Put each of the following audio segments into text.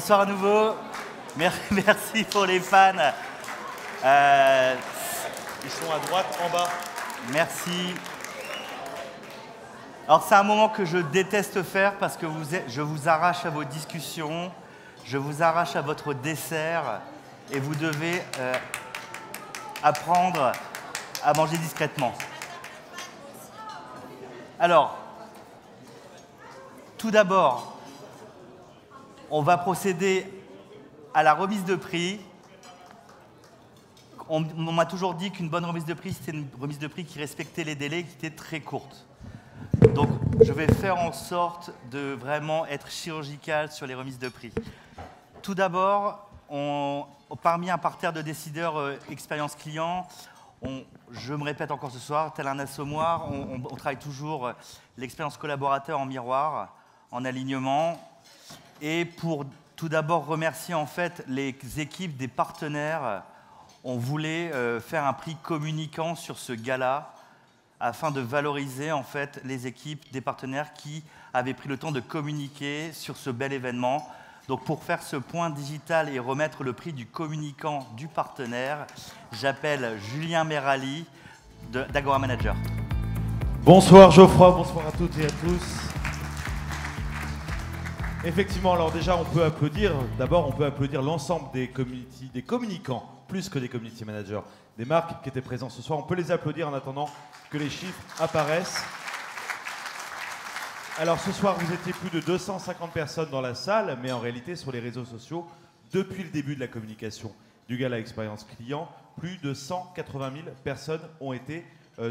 Bonsoir à nouveau. Merci pour les fans. Ils sont à droite, en bas. Merci. Alors c'est un moment que je déteste faire parce que je vous arrache à vos discussions, je vous arrache à votre dessert et vous devez apprendre à manger discrètement. Alors, tout d'abord, on va procéder à la remise de prix. On m'a toujours dit qu'une bonne remise de prix, c'était une remise de prix qui respectait les délais et qui était très courte. Donc, je vais faire en sorte de vraiment être chirurgical sur les remises de prix. Tout d'abord, parmi un parterre de décideurs expérience client, je me répète encore ce soir, tel un assommoir, on travaille toujours l'expérience collaborateur en miroir, en alignement. Et pour tout d'abord remercier en fait les équipes des partenaires, on voulait faire un prix communicant sur ce gala afin de valoriser en fait les équipes des partenaires qui avaient pris le temps de communiquer sur ce bel événement. Donc pour faire ce point digital et remettre le prix du communicant du partenaire, j'appelle Julien Merali d'Agora Manager. Bonsoir Geoffroy, bonsoir à toutes et à tous. Effectivement, alors déjà on peut applaudir, d'abord on peut applaudir l'ensemble des communicants, plus que des community managers, des marques qui étaient présents ce soir. On peut les applaudir en attendant que les chiffres apparaissent. Alors ce soir, vous étiez plus de 250 personnes dans la salle, mais en réalité sur les réseaux sociaux, depuis le début de la communication du Gala Expérience Client, plus de 180 000 personnes ont été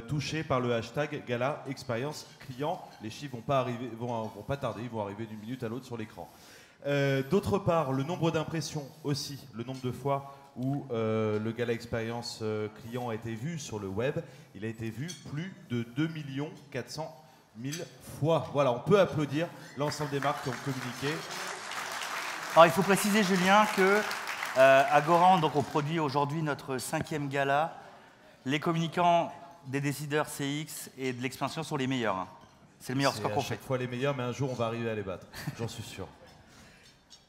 touchées par le hashtag Gala Expérience Client. Les chiffres vont pas tarder, ils vont arriver d'une minute à l'autre sur l'écran. D'autre part, le nombre d'impressions aussi, le nombre de fois où le Gala Expérience Client a été vu sur le web, il a été vu plus de 2 400 000 fois. Voilà, on peut applaudir l'ensemble des marques qui ont communiqué. Alors il faut préciser, Julien, que Agora, donc on produit aujourd'hui notre 5e gala. Les communicants des décideurs CX et de l'expansion sont les meilleurs. C'est le meilleur score qu'on fait. Chaque fois les meilleurs, mais un jour on va arriver à les battre, j'en suis sûr.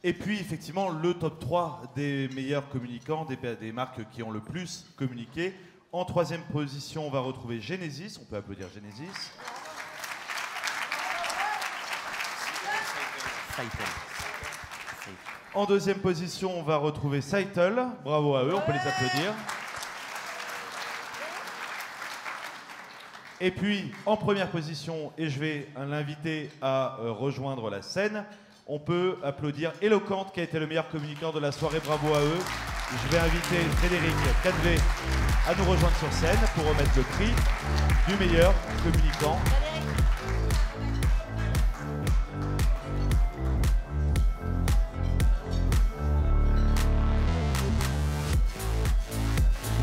Et puis effectivement, le top 3 des meilleurs communicants, des marques qui ont le plus communiqué. En 3e position, on va retrouver Genesis. On peut applaudir Genesis. En 2e position, on va retrouver Seitel. Bravo à eux, on peut les applaudir. Et puis, en 1re position, et je vais l'inviter à rejoindre la scène, on peut applaudir Eloquent, qui a été le meilleur communicant de la soirée. Bravo à eux. Je vais inviter Frédéric Canvet à nous rejoindre sur scène pour remettre le prix du meilleur communicant.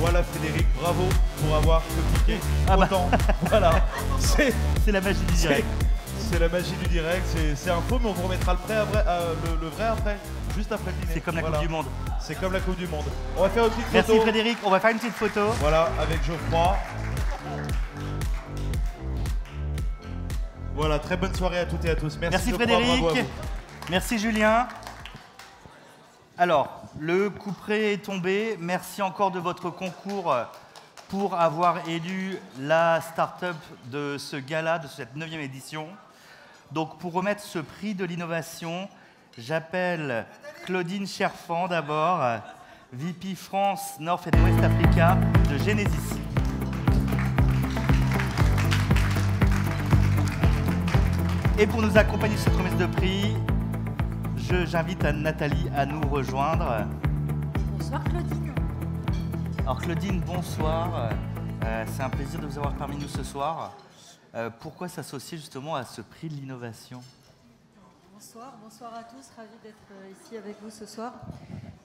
Voilà Frédéric, bravo pour avoir communiqué autant. Voilà, c'est la magie du direct. C'est la magie du direct, c'est un faux, mais on vous remettra le vrai après, juste après le dîner. C'est comme la Coupe du Monde. C'est comme la Coupe du Monde. On va faire une petite photo. Merci Frédéric, on va faire une petite photo. Voilà, avec Geoffroy. Voilà, très bonne soirée à toutes et à tous. Merci Frédéric. Merci Julien. Alors, le couperet est tombé. Merci encore de votre concours pour avoir élu la start-up de ce gala, de cette 9e édition. Donc, pour remettre ce prix de l'innovation, j'appelle Claudine Cherfan d'abord, VP France, North et West Africa de Genesis. Et pour nous accompagner sur cette remise de prix, j'invite Nathalie à nous rejoindre. Bonsoir Claudine. Alors Claudine, bonsoir. C'est un plaisir de vous avoir parmi nous ce soir. Pourquoi s'associer justement à ce prix de l'innovation ? Bonsoir à tous, ravi d'être ici avec vous ce soir.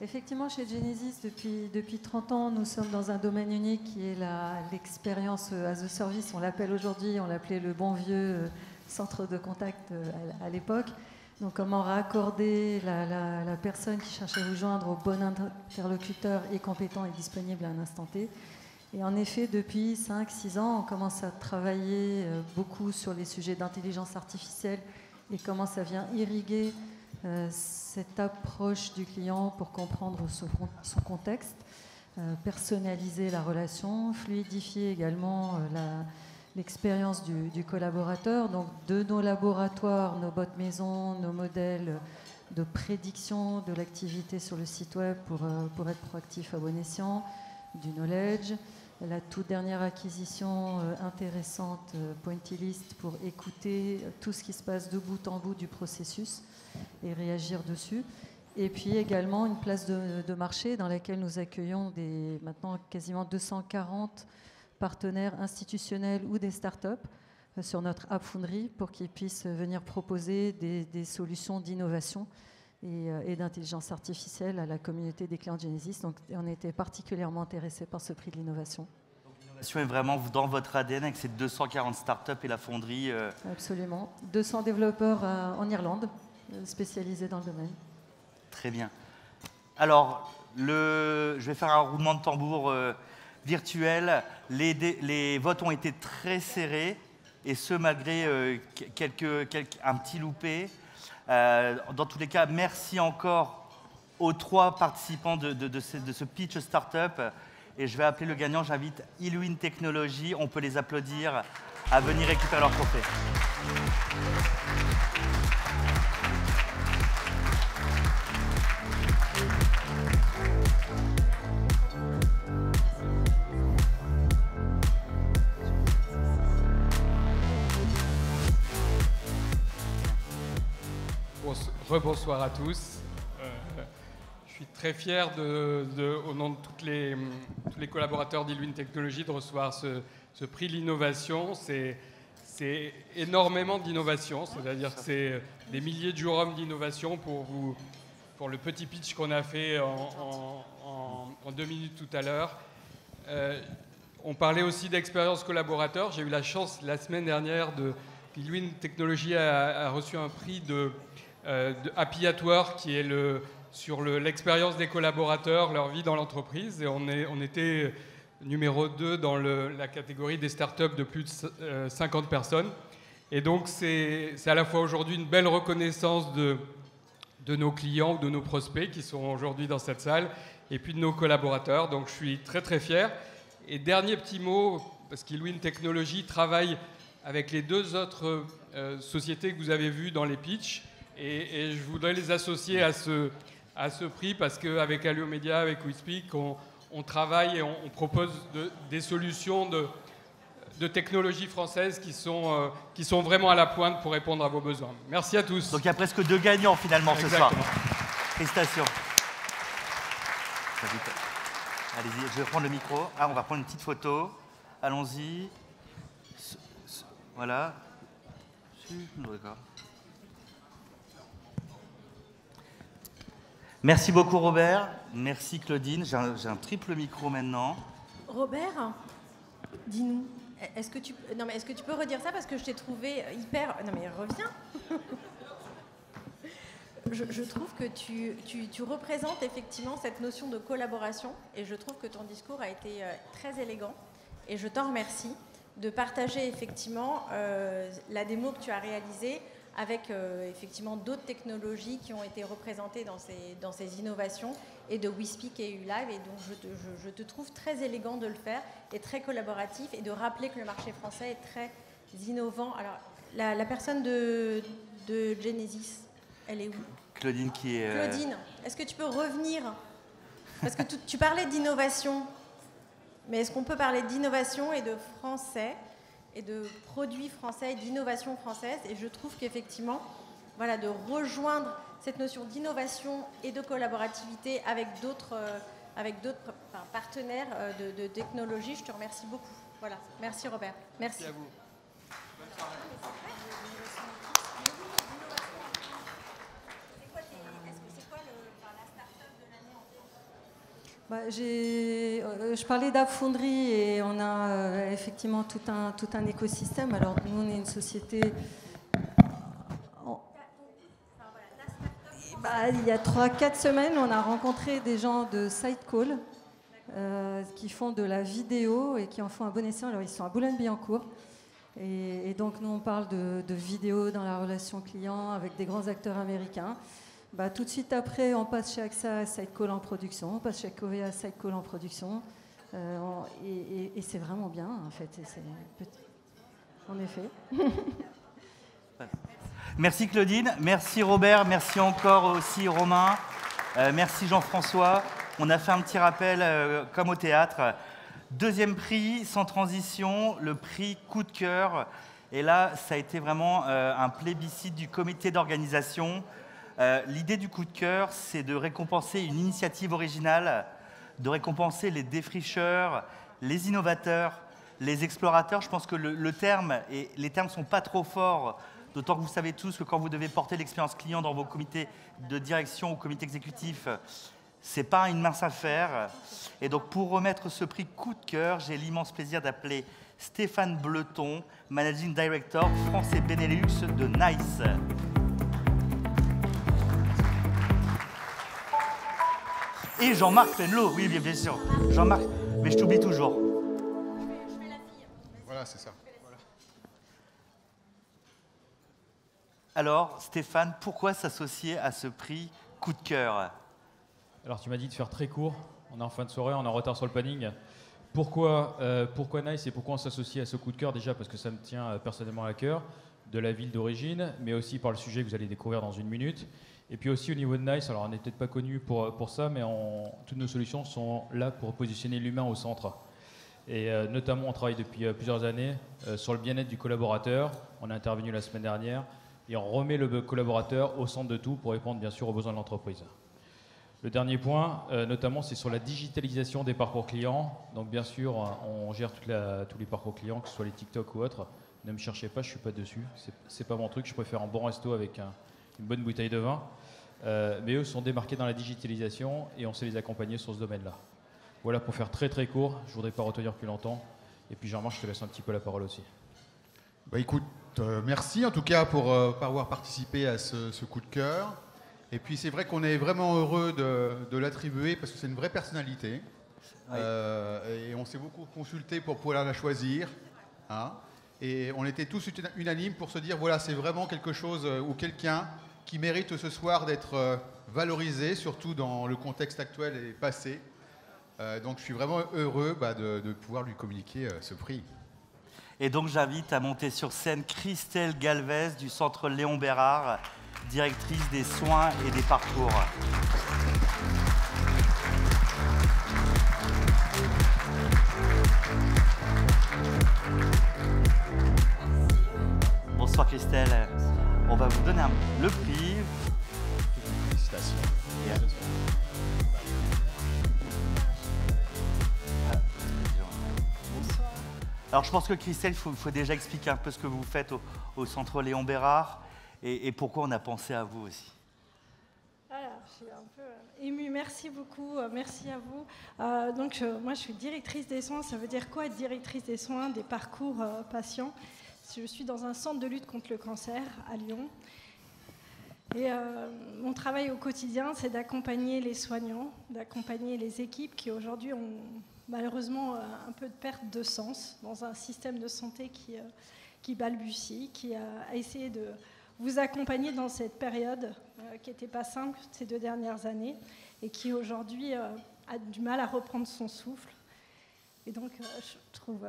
Effectivement, chez Genesis, depuis 30 ans, nous sommes dans un domaine unique qui est l'expérience as a service. On l'appelle aujourd'hui, on l'appelait le bon vieux centre de contact à l'époque. Donc comment raccorder la personne qui cherche à vous joindre au bon interlocuteur et compétent et disponible à un instant T. Et en effet, depuis 5-6 ans, on commence à travailler beaucoup sur les sujets d'intelligence artificielle et comment ça vient irriguer cette approche du client pour comprendre son contexte, personnaliser la relation, fluidifier également l'expérience du collaborateur. Donc, de nos laboratoires, nos bottes maison, nos modèles de prédiction de l'activité sur le site web pour être proactif à bon escient, du knowledge, la toute dernière acquisition intéressante, Pointillist, pour écouter tout ce qui se passe de bout en bout du processus et réagir dessus. Et puis également une place de marché dans laquelle nous accueillons maintenant quasiment 240 partenaires institutionnels ou des startups sur notre App Foundry pour qu'ils puissent venir proposer des solutions d'innovation et d'intelligence artificielle à la communauté des clients de Genesis. Donc on était particulièrement intéressés par ce prix de l'innovation. L'innovation est vraiment dans votre ADN avec ces 240 startups et la fonderie. Absolument. 200 développeurs en Irlande spécialisés dans le domaine. Très bien. Alors, je vais faire un roulement de tambour virtuel. Les votes ont été très serrés, et ce, malgré un petit loupé. Dans tous les cas, merci encore aux 3 participants de ce pitch startup. Et je vais appeler le gagnant. J'invite Iluin Technologies, on peut les applaudir, à venir récupérer leur trophée. Rebonsoir à tous. Je suis très fier, au nom de tous les collaborateurs d'Iluin Technologies, de recevoir ce prix de l'innovation. C'est énormément d'innovation, c'est-à-dire que c'est des milliers de jours hommes d'innovation pour le petit pitch qu'on a fait en 2 minutes tout à l'heure. On parlait aussi d'expérience collaborateur. J'ai eu la chance la semaine dernière Iluin Technologies a reçu un prix de Happy at Work, qui est sur l'expérience des collaborateurs, leur vie dans l'entreprise. Et on était numéro 2 dans la catégorie des startups de plus de 50 personnes. Et donc, c'est à la fois aujourd'hui une belle reconnaissance de nos clients, de nos prospects qui sont aujourd'hui dans cette salle, et puis de nos collaborateurs. Donc, je suis très, très fier. Et dernier petit mot, parce qu'Iluin Technologies travaille avec les 2 autres sociétés que vous avez vues dans les pitchs. Et je voudrais les associer à ce prix parce qu'avec Alio Media, avec WeSpeak, on travaille et on propose des solutions de technologies françaises qui sont vraiment à la pointe pour répondre à vos besoins. Merci à tous. Donc il y a presque 2 gagnants finalement ce soir. Félicitations. Allez-y, je vais prendre le micro. Ah, on va prendre une petite photo. Allons-y. Voilà. D'accord. Merci beaucoup Robert, merci Claudine, j'ai un triple micro maintenant. Robert, dis-nous, est-ce que tu peux redire ça parce que je t'ai trouvé hyper... Non mais reviens. Je trouve que tu représentes effectivement cette notion de collaboration et je trouve que ton discours a été très élégant et je t'en remercie de partager effectivement la démo que tu as réalisée avec effectivement d'autres technologies qui ont été représentées dans ces innovations et de WeSpeak et ULive. Et donc je te trouve très élégant de le faire et très collaboratif et de rappeler que le marché français est très innovant. Alors la personne de Genesis, elle est où? Claudine qui est... Claudine, est-ce que tu peux revenir? Parce que tu parlais d'innovation, mais est-ce qu'on peut parler d'innovation et de français et de produits français et d'innovation française? Et je trouve qu'effectivement, voilà, de rejoindre cette notion d'innovation et de collaborativité avec d'autres partenaires de technologie, je te remercie beaucoup. Voilà, merci Robert. Merci. Merci à vous. Bonne soirée. Je parlais d'App Foundry et on a effectivement tout un écosystème. Alors nous, on est une société... il y a 3-4 semaines, on a rencontré des gens de Sidecall qui font de la vidéo et qui en font un bon escient. Alors ils sont à Boulogne-Billancourt. Et donc nous, on parle de vidéo dans la relation client avec des grands acteurs américains. Bah, tout de suite après, on passe chez AXA à Sitecall en production, on passe chez Covea à Sitecall en production. Et c'est vraiment bien, en fait. En effet. Merci Claudine, merci Robert, merci encore aussi Romain, merci Jean-François. On a fait un petit rappel comme au théâtre. Deuxième prix, sans transition, le prix coup de cœur. Et là, ça a été vraiment un plébiscite du comité d'organisation. L'idée du coup de cœur, c'est de récompenser une initiative originale, de récompenser les défricheurs, les innovateurs, les explorateurs. Je pense que le terme, et les termes ne sont pas trop forts, d'autant que vous savez tous que quand vous devez porter l'expérience client dans vos comités de direction ou comités exécutifs, ce n'est pas une mince affaire. Et donc pour remettre ce prix coup de cœur, j'ai l'immense plaisir d'appeler Stéphane Bleton, Managing Director France et Benelux de NICE. Et Jean-Marc Penelot, oui, bien sûr. Jean-Marc, mais je t'oublie toujours. Je fais la fille. Voilà, c'est ça. Alors, Stéphane, pourquoi s'associer à ce prix coup de cœur? Alors, tu m'as dit de faire très court. On est en fin de soirée, on est en retard sur le planning. Pourquoi NICE et pourquoi on s'associe à ce coup de cœur? Déjà parce que ça me tient personnellement à cœur, de la ville d'origine, mais aussi par le sujet que vous allez découvrir dans une minute. Et puis aussi au niveau de NICE, alors on n'est peut-être pas connu pour ça, mais toutes nos solutions sont là pour positionner l'humain au centre. Et notamment, on travaille depuis plusieurs années sur le bien-être du collaborateur. On est intervenu la semaine dernière et on remet le collaborateur au centre de tout pour répondre bien sûr aux besoins de l'entreprise. Le dernier point, notamment, c'est sur la digitalisation des parcours clients. Donc bien sûr, on gère tous les parcours clients, que ce soit les TikTok ou autres. Ne me cherchez pas, je ne suis pas dessus. C'est pas mon truc, je préfère un bon resto avec une bonne bouteille de vin. Mais eux sont démarqués dans la digitalisation et on sait les accompagner sur ce domaine-là. Voilà pour faire très très court, je ne voudrais pas retenir plus longtemps. Et puis Jean-Marc, je te laisse un petit peu la parole aussi. Bah écoute, merci en tout cas pour avoir participé à ce coup de cœur. Et puis c'est vrai qu'on est vraiment heureux de l'attribuer parce que c'est une vraie personnalité. Oui. Et on s'est beaucoup consulté pour pouvoir la choisir. Hein. Et on était tous unanimes pour se dire, voilà, c'est vraiment quelque chose ou quelqu'un qui mérite ce soir d'être valorisé, surtout dans le contexte actuel et passé. Donc je suis vraiment heureux de pouvoir lui communiquer ce prix. Et donc j'invite à monter sur scène Christelle Galvez du Centre Léon Bérard, directrice des soins et des parcours. Bonsoir Christelle. On va vous donner le prix. Félicitations. Alors je pense que Christelle, il faut déjà expliquer un peu ce que vous faites au Centre Léon Bérard et pourquoi on a pensé à vous aussi. Alors, je suis un peu émue. Merci beaucoup. Merci à vous. Moi, je suis directrice des soins. Ça veut dire quoi être directrice des soins, des parcours patients? Je suis dans un centre de lutte contre le cancer à Lyon. Et mon travail au quotidien, c'est d'accompagner les soignants, d'accompagner les équipes qui aujourd'hui ont malheureusement un peu de perte de sens dans un système de santé qui balbutie, qui a essayé de vous accompagner dans cette période qui n'était pas simple ces 2 dernières années et qui aujourd'hui a du mal à reprendre son souffle. Et donc, je trouve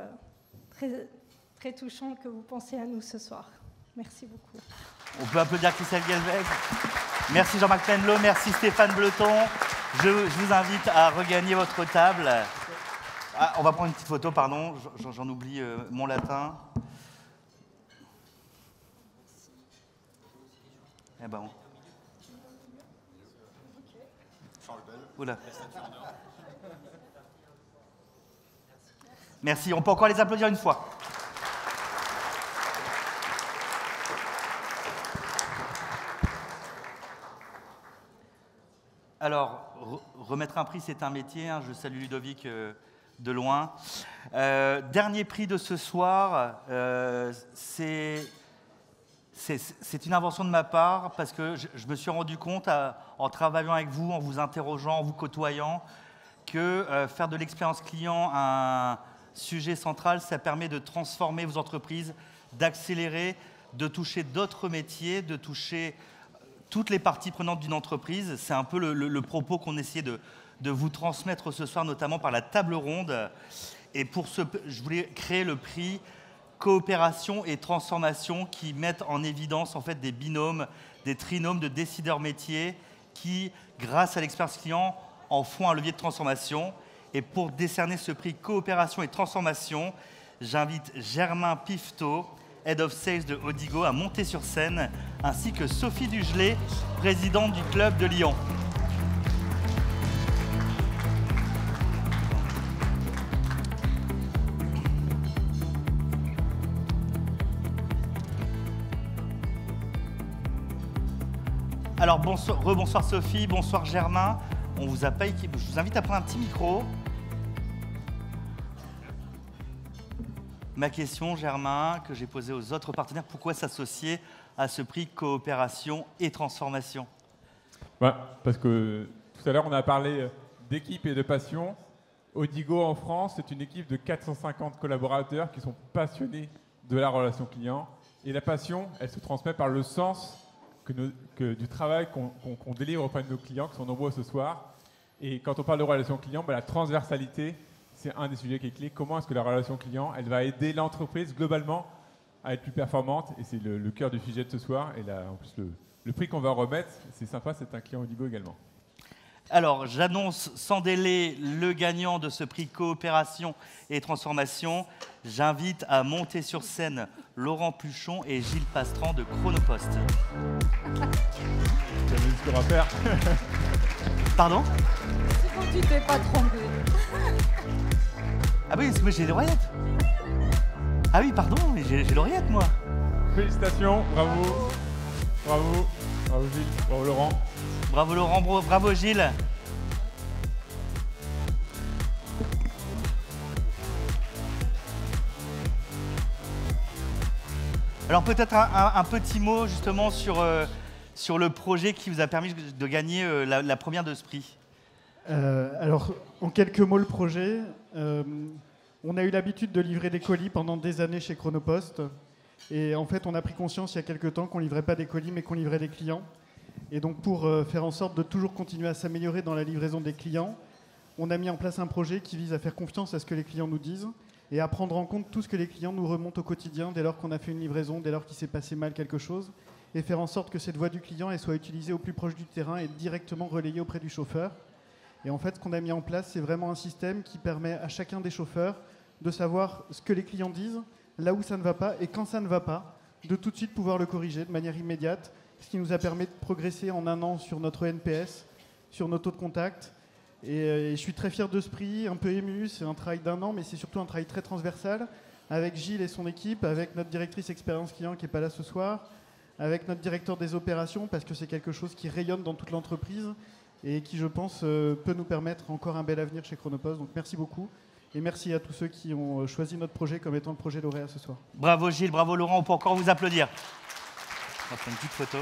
très, très touchant que vous pensiez à nous ce soir. Merci beaucoup. On peut applaudir Christelle Galvez. Merci Jean-Marc Penelot, merci Stéphane Bleton. Je vous invite à regagner votre table. Ah, on va prendre une petite photo, pardon, j'en oublie mon latin. Eh ben, oula. Merci, on peut encore les applaudir une fois. Alors, remettre un prix, c'est un métier. Hein. Je salue Ludovic de loin. Dernier prix de ce soir, c'est une invention de ma part parce que je me suis rendu compte, en travaillant avec vous, en vous interrogeant, en vous côtoyant, que faire de l'expérience client un sujet central, ça permet de transformer vos entreprises, d'accélérer, de toucher d'autres métiers, de toucher toutes les parties prenantes d'une entreprise. C'est un peu le propos qu'on essayait de vous transmettre ce soir, notamment par la table ronde. Et je voulais créer le prix coopération et transformation qui mettent en évidence en fait des binômes, des trinômes de décideurs métiers qui, grâce à l'expérience client, en font un levier de transformation. Et pour décerner ce prix coopération et transformation, j'invite Germain Pifto, Head of Sales de Odigo, à monter sur scène, ainsi que Sophie Dugelet, présidente du club de Lyon. Alors rebonsoir Sophie, bonsoir Germain. On vous a pas équipé. Je vous invite à prendre un petit micro. Ma question, Germain, que j'ai posée aux autres partenaires, pourquoi s'associer à ce prix coopération et transformation? Parce que tout à l'heure, on a parlé d'équipe et de passion. Odigo en France, c'est une équipe de 450 collaborateurs qui sont passionnés de la relation client. Et la passion, elle se transmet par le sens du travail qu'on délivre auprès de nos clients, qui sont nombreux ce soir. Et quand on parle de relation client, la transversalité, c'est un des sujets qui est clé. Comment est-ce que la relation client, elle va aider l'entreprise globalement à être plus performante? Et c'est le cœur du sujet de ce soir. Et là, en plus, le prix qu'on va remettre, c'est sympa, c'est un client Odigo également. Alors, j'annonce sans délai le gagnant de ce prix coopération et transformation. J'invite à monter sur scène Laurent Pluchon et Gilles Pastran de Chronopost. Tu as vu ce qu'on va faire? Pardon? C'est quand tu t'es pas trompé. Ah oui, parce que j'ai l'oreillette. Ah oui, pardon, mais j'ai l'oreillette, moi. Félicitations, bravo. Bravo. Bravo Gilles, bravo Laurent. Bravo Laurent, bravo Gilles. Alors peut-être un petit mot justement sur le projet qui vous a permis de gagner la première de ce prix. Alors, en quelques mots, le projet, on a eu l'habitude de livrer des colis pendant des années chez Chronopost. Et en fait, on a pris conscience il y a quelques temps qu'on ne livrait pas des colis, mais qu'on livrait des clients. Et donc, pour faire en sorte de toujours continuer à s'améliorer dans la livraison des clients, on a mis en place un projet qui vise à faire confiance à ce que les clients nous disent et à prendre en compte tout ce que les clients nous remontent au quotidien dès lors qu'on a fait une livraison, dès lors qu'il s'est passé mal quelque chose, et faire en sorte que cette voix du client elle soit utilisée au plus proche du terrain et directement relayée auprès du chauffeur. Et en fait, ce qu'on a mis en place, c'est vraiment un système qui permet à chacun des chauffeurs de savoir ce que les clients disent, là où ça ne va pas, et quand ça ne va pas, de tout de suite pouvoir le corriger de manière immédiate, ce qui nous a permis de progresser en un an sur notre NPS, sur nos taux de contact. Et je suis très fier de ce prix, un peu ému, c'est un travail d'un an, mais c'est surtout un travail très transversal, avec Gilles et son équipe, avec notre directrice expérience client qui n'est pas là ce soir, avec notre directeur des opérations, parce que c'est quelque chose qui rayonne dans toute l'entreprise, et qui, je pense, peut nous permettre encore un bel avenir chez Chronopost. Donc merci beaucoup, et merci à tous ceux qui ont choisi notre projet comme étant le projet lauréat ce soir. Bravo Gilles, bravo Laurent, on peut encore vous applaudir. On va faire une petite photo.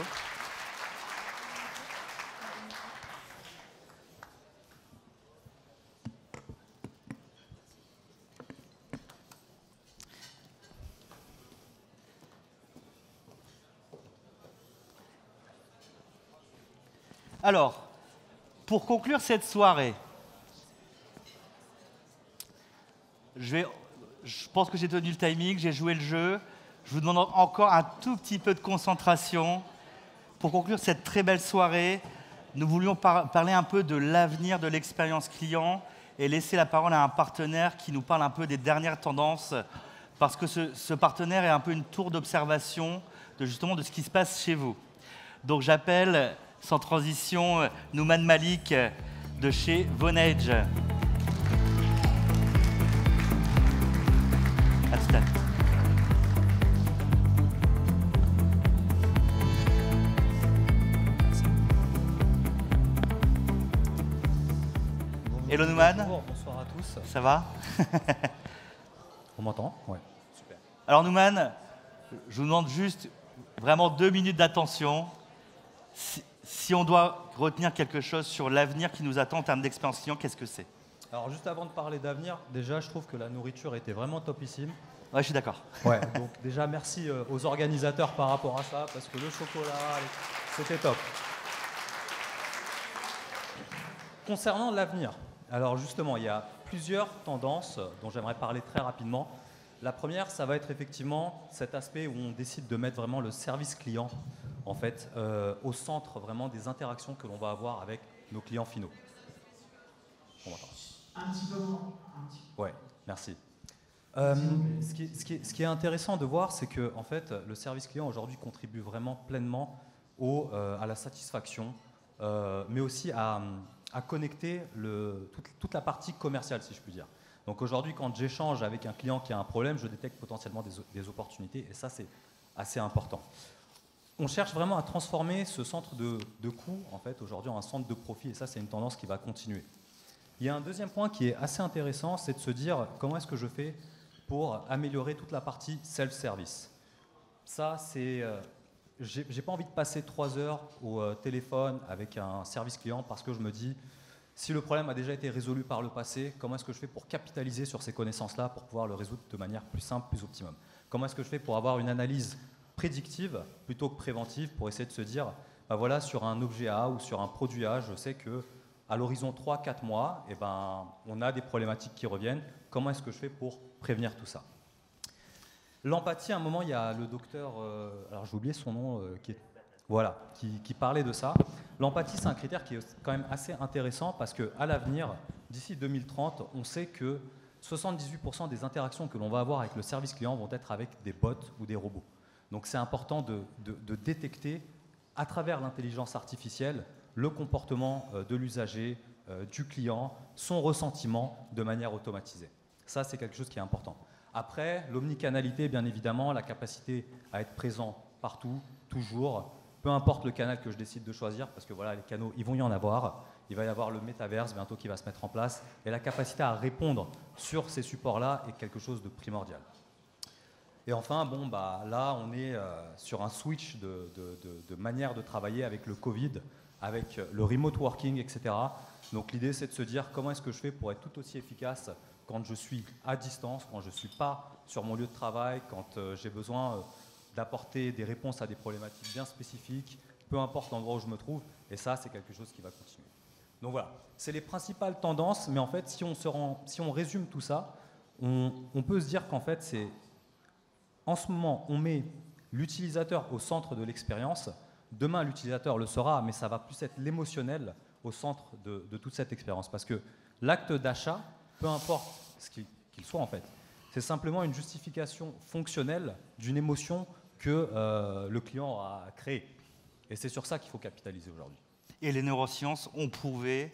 Alors, pour conclure cette soirée, je pense que j'ai tenu le timing, j'ai joué le jeu. Je vous demande encore un tout petit peu de concentration. Pour conclure cette très belle soirée, nous voulions parler un peu de l'avenir de l'expérience client et laisser la parole à un partenaire qui nous parle un peu des dernières tendances, parce que ce partenaire est un peu une tour d'observation de ce qui se passe chez vous. Donc j'appelle sans transition Nouman Malik de chez Vonage. À tout à l'heure. Hello Nouman. Bonsoir à tous. Ça va? On m'entend? Ouais, super. Alors Nouman, je vous demande juste vraiment 2 minutes d'attention. Si on doit retenir quelque chose sur l'avenir qui nous attend en termes d'expérience client, qu'est-ce que c'est? Alors juste avant de parler d'avenir, déjà je trouve que la nourriture était vraiment topissime. Ouais, je suis d'accord. Ouais, donc déjà merci aux organisateurs par rapport à ça, parce que le chocolat, C'était top. Concernant l'avenir, alors justement, il y a plusieurs tendances dont j'aimerais parler très rapidement. La première, ça va être effectivement cet aspect où on décide de mettre vraiment le service client en fait, au centre vraiment des interactions que l'on va avoir avec nos clients finaux. Un petit peu moins. Ouais, merci. Ce qui est intéressant de voir, c'est que en fait, le service client aujourd'hui contribue vraiment pleinement à la satisfaction, mais aussi à connecter toute la partie commerciale, si je puis dire. Donc aujourd'hui, quand j'échange avec un client qui a un problème, je détecte potentiellement des opportunités, et ça, c'est assez important. On cherche vraiment à transformer ce centre de coût, en fait, aujourd'hui, en un centre de profit, et ça, c'est une tendance qui va continuer. Il y a un deuxième point qui est assez intéressant, c'est de se dire comment est-ce que je fais pour améliorer toute la partie self-service. Ça, c'est... j'ai pas envie de passer 3 heures au téléphone avec un service client parce que je me dis, si le problème a déjà été résolu par le passé, comment est-ce que je fais pour capitaliser sur ces connaissances-là pour pouvoir le résoudre de manière plus simple, plus optimum? Comment est-ce que je fais pour avoir une analyse prédictive plutôt que préventive pour essayer de se dire, bah voilà, sur un objet A ou sur un produit A, je sais que à l'horizon 3-4 mois, eh ben, on a des problématiques qui reviennent. Comment est-ce que je fais pour prévenir tout ça? L'empathie, à un moment, il y a le docteur, alors j'ai oublié son nom, qui parlait de ça. L'empathie, c'est un critère qui est quand même assez intéressant parce qu'à l'avenir, d'ici 2030, on sait que 78% des interactions que l'on va avoir avec le service client vont être avec des bots ou des robots. Donc c'est important de détecter, à travers l'intelligence artificielle, le comportement de l'usager, du client, son ressentiment de manière automatisée. Ça, c'est quelque chose qui est important. Après, l'omnicanalité, bien évidemment, la capacité à être présent partout, toujours, peu importe le canal que je décide de choisir, parce que voilà, les canaux, ils vont y en avoir. Il va y avoir le métaverse bientôt qui va se mettre en place. Et la capacité à répondre sur ces supports-là est quelque chose de primordial. Et enfin, bon, bah, là, on est sur un switch de manière de travailler avec le Covid, avec le remote working, etc. Donc l'idée, c'est de se dire comment est-ce que je fais pour être tout aussi efficace quand je suis à distance, quand je ne suis pas sur mon lieu de travail, quand j'ai besoin d'apporter des réponses à des problématiques bien spécifiques, peu importe l'endroit où je me trouve. Et ça, c'est quelque chose qui va continuer. Donc voilà, c'est les principales tendances. Mais en fait, si on résume tout ça, on peut se dire qu'en fait, c'est... En ce moment, on met l'utilisateur au centre de l'expérience. Demain, l'utilisateur le sera, mais ça va plus être l'émotionnel au centre de toute cette expérience. Parce que l'acte d'achat, peu importe ce qu'il soit en fait, c'est simplement une justification fonctionnelle d'une émotion que le client a créée. Et c'est sur ça qu'il faut capitaliser aujourd'hui. Et les neurosciences ont prouvé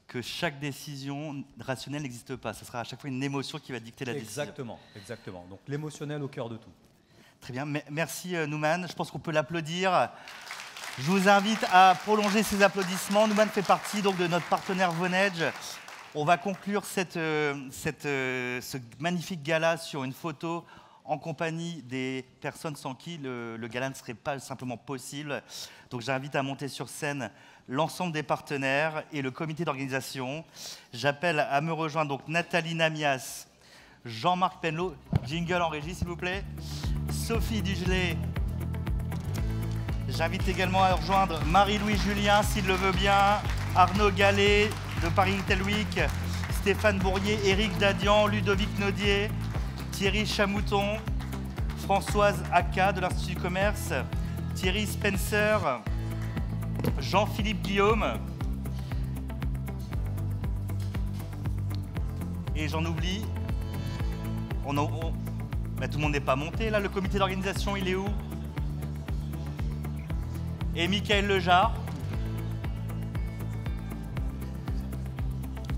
que chaque décision rationnelle n'existe pas. Ce sera à chaque fois une émotion qui va dicter la décision. Exactement. Donc l'émotionnel au cœur de tout. Très bien. Merci Nouman. Je pense qu'on peut l'applaudir. Je vous invite à prolonger ces applaudissements. Nouman fait partie donc de notre partenaire Vonage. On va conclure ce magnifique gala sur une photo en compagnie des personnes sans qui le gala ne serait pas simplement possible. Donc j'invite à monter sur scène l'ensemble des partenaires et le comité d'organisation. J'appelle à me rejoindre donc Nathalie Namias, Jean-Marc Penlot, jingle en régie s'il vous plaît, Sophie Dugelet. J'invite également à rejoindre Marie-Louis Julien s'il le veut bien, Arnaud Gallet de Paris Retail Week, Stéphane Bourrier, Éric Dadian, Ludovic Naudier, Thierry Chamouton, Françoise Aka de l'Institut du Commerce, Thierry Spencer, Jean-Philippe Guillaume, et j'en oublie, tout le monde n'est pas monté là, le comité d'organisation il est où? Et Michael Lejar.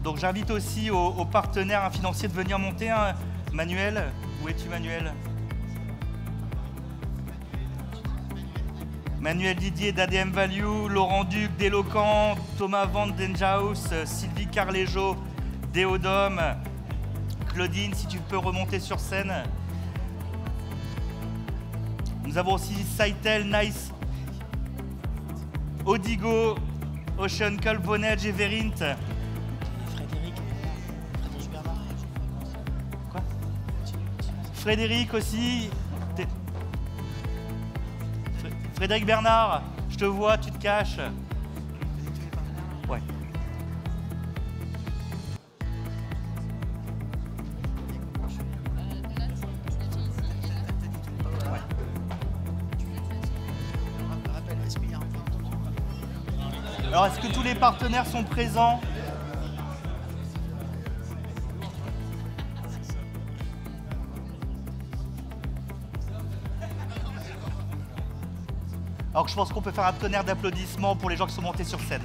Donc j'invite aussi aux partenaires financiers de venir monter. Hein. Manuel, où es-tu Manuel? Manuel Didier d'ADM Value, Laurent Duc d'Eloquent, Thomas Van Denjaus, Sylvie Carlejo d'Eodom, Claudine, si tu peux remonter sur scène. Nous avons aussi Saitel, Nice, Odigo, Ocean Call, Vonage et Verint. Frédéric aussi. Frédéric Bernard, je te vois, tu te caches. Ouais. Alors, est-ce que tous les partenaires sont présents? Alors, je pense qu'on peut faire un tonnerre d'applaudissements pour les gens qui sont montés sur scène.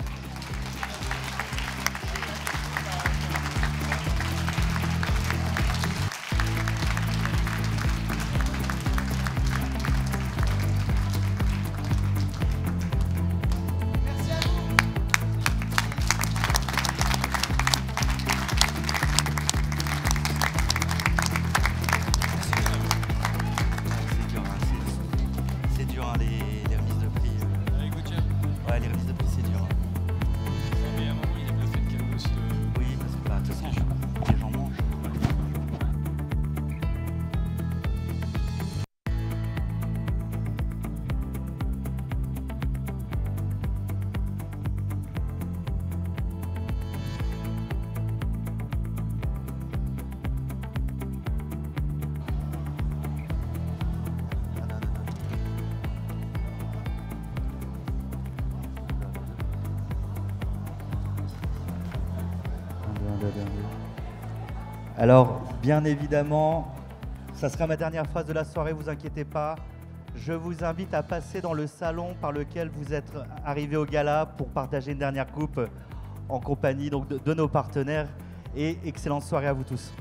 Alors, bien évidemment, ça sera ma dernière phrase de la soirée, vous inquiétez pas. Je vous invite à passer dans le salon par lequel vous êtes arrivé au gala pour partager une dernière coupe en compagnie donc, de nos partenaires. Et excellente soirée à vous tous.